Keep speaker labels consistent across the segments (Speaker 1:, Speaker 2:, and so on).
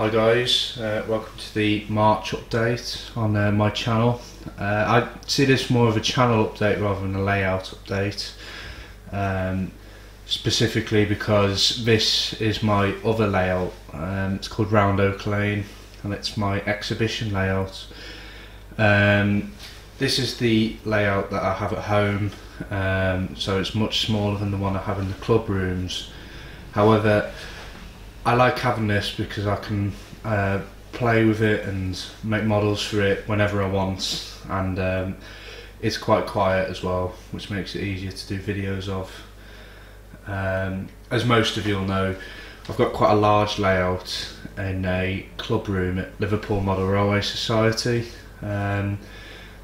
Speaker 1: Hi guys, welcome to the March update on my channel. I see this more of a channel update rather than a layout update, specifically because this is my other layout. It's called Round Oak Lane and it's my exhibition layout. This is the layout that I have at home, so it's much smaller than the one I have in the club rooms. However, I like having this because I can play with it and make models for it whenever I want, and it's quite quiet as well, which makes it easier to do videos of. As most of you'll know, I've got quite a large layout in a club room at Liverpool Model Railway Society, and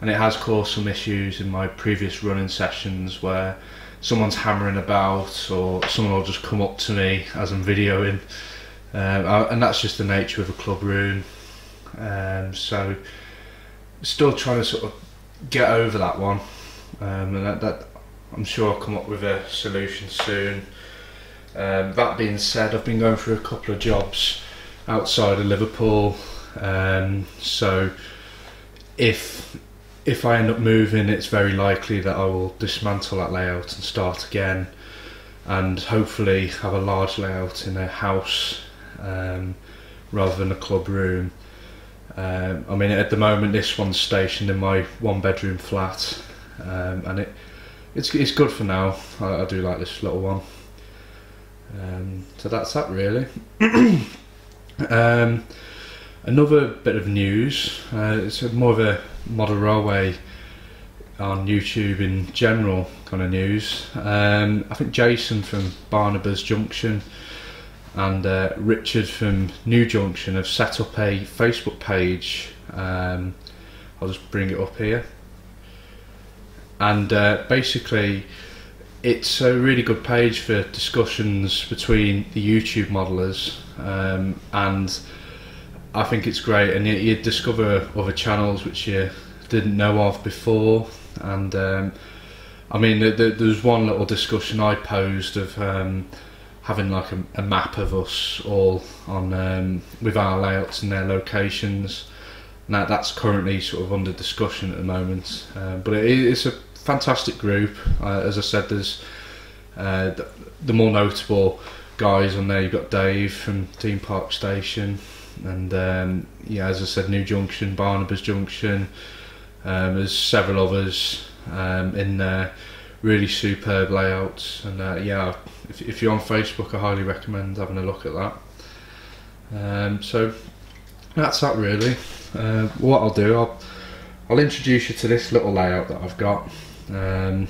Speaker 1: it has caused some issues in my previous running sessions where someone's hammering about or someone will just come up to me as I'm videoing, and that's just the nature of a club room. So still trying to sort of get over that one, and that I'm sure I'll come up with a solution soon. That being said, I've been going through a couple of jobs outside of Liverpool, so if I end up moving, it's very likely that I will dismantle that layout and start again, and hopefully have a large layout in a house rather than a club room. I mean, at the moment this one's stationed in my one-bedroom flat, and it's good for now. I do like this little one. So that's that really. Another bit of news, it's more of a model railway on YouTube in general kind of news. I think Jason from Barnabas Junction and Richard from New Junction have set up a Facebook page. I'll just bring it up here, and basically it's a really good page for discussions between the YouTube modelers, and I think it's great, and you discover other channels which you didn't know of before. And I mean, there's one little discussion I posed of having like a map of us all on with our layouts and their locations. Now that's currently sort of under discussion at the moment, but it's a fantastic group. As I said, there's the more notable guys on there. You've got Dave from Theme Park Station, and yeah, as I said, New Junction, Barnabas Junction. There's several others in there, really superb layouts, and yeah, if you're on Facebook, I highly recommend having a look at that. So that's that really. What I'll do, I'll introduce you to this little layout that I've got, and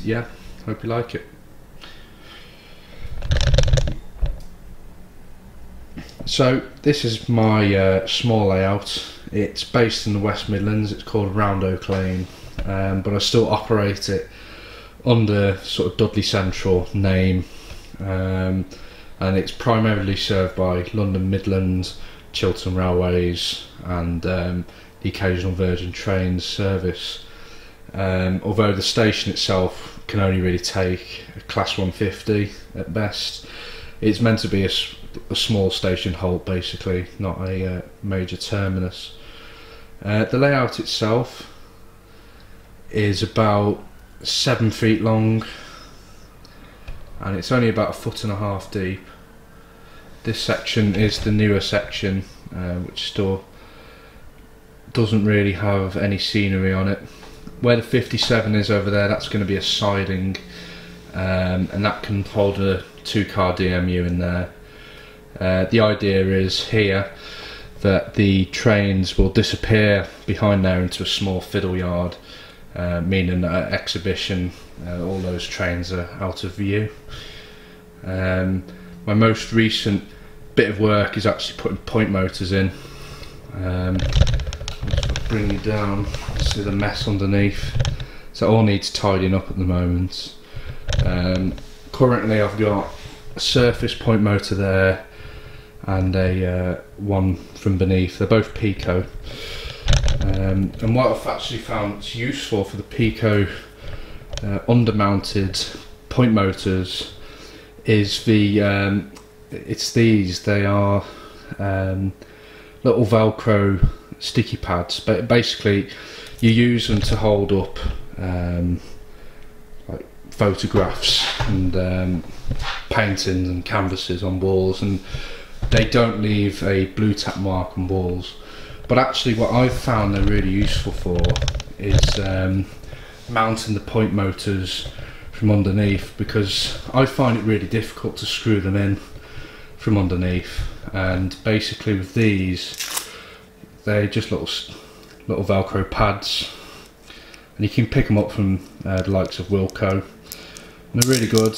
Speaker 1: yeah, hope you like it. So this is my small layout. It's based in the West Midlands. It's called Round Oak Lane, but I still operate it under sort of Dudley Central name, and it's primarily served by London Midland, Chiltern Railways, and the occasional Virgin Trains service. Although the station itself can only really take a Class 150 at best. It's meant to be a small station halt basically, not a major terminus. The layout itself is about 7 feet long, and it's only about 1.5 feet deep. This section is the newer section, which still doesn't really have any scenery on it. Where the 57 is over there, that's going to be a siding, and that can hold a 2-car DMU in there. The idea is here that the trains will disappear behind there into a small fiddle yard, meaning that at exhibition all those trains are out of view. My most recent bit of work is actually putting point motors in. I'll just bring you down, see the mess underneath. So it all needs tidying up at the moment. Currently I've got a surface point motor there and a one from beneath. They're both Pico, and what I've actually found useful for the Pico under-mounted point motors is the it's these. They are little Velcro sticky pads, but basically you use them to hold up like photographs and paintings and canvases on walls, and they don't leave a blue tack mark on walls. But actually what I've found they're really useful for is mounting the point motors from underneath, because I find it really difficult to screw them in from underneath. And basically with these, they're just little Velcro pads, and you can pick them up from the likes of Wilco, and they're really good.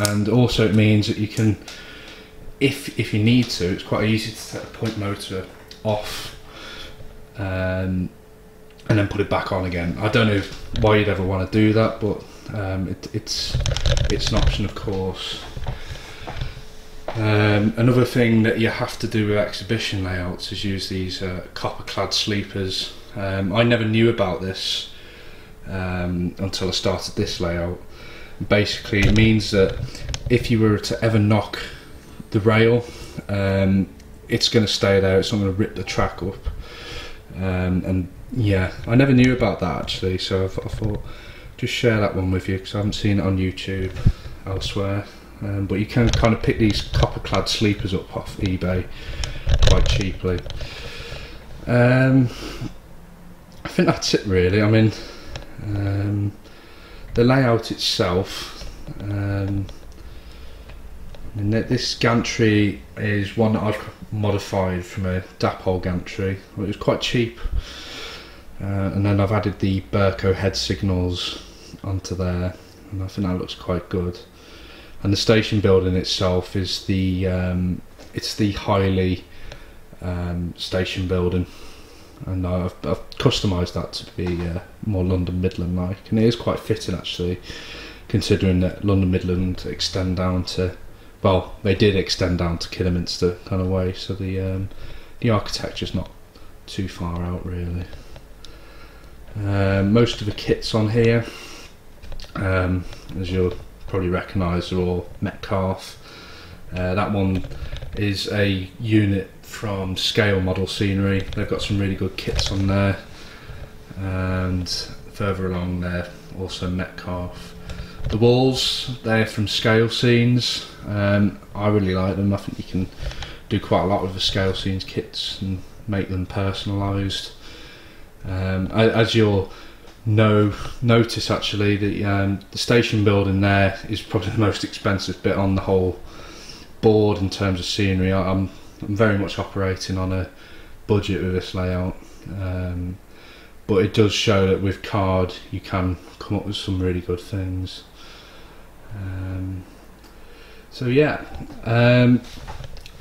Speaker 1: And also it means that you can, if you need to, it's quite easy to take the point motor off and then put it back on again. I don't know why you'd ever want to do that, but it's an option, of course. Another thing that you have to do with exhibition layouts is use these copper clad sleepers. I never knew about this until I started this layout. Basically it means that if you were to ever knock the rail, it's going to stay there, it's not going to rip the track up. And yeah, I never knew about that actually, so I thought just share that one with you, because I haven't seen it on YouTube elsewhere. But you can kind of pick these copper clad sleepers up off eBay quite cheaply. I think that's it really. I mean, the layout itself, this gantry is one that I've modified from a Dapol gantry. It was quite cheap, and then I've added the Berco head signals onto there, and I think that looks quite good. And the station building itself is the it's the Highly station building, and I've customised that to be more London Midland like, and it is quite fitting actually, considering that London Midland extend down to, well, they did extend down to Kidderminster kind of way, so the architecture's not too far out really. Most of the kits on here, as you'll probably recognise, are all Metcalfe. That one is a unit from Scale Model Scenery. They've got some really good kits on there, and further along there also Metcalfe. The walls, they're from Scale Scenes. I really like them. I think you can do quite a lot with the Scale Scenes kits and make them personalised. As you'll notice actually, the station building there is probably the most expensive bit on the whole board in terms of scenery. I'm very much operating on a budget with this layout, but it does show that with card you can come up with some really good things. So yeah,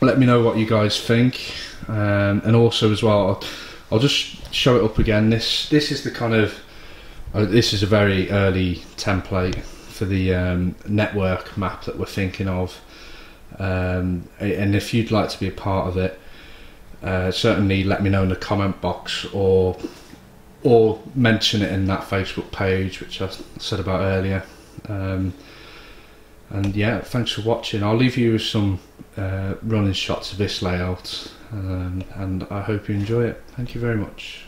Speaker 1: let me know what you guys think, and also as well, I'll just show it up again. This is the kind of this is a very early template for the network map that we're thinking of, and if you'd like to be a part of it, certainly let me know in the comment box, or mention it in that Facebook page which I said about earlier. And yeah, thanks for watching. I'll leave you with some running shots of this layout, and I hope you enjoy it. Thank you very much.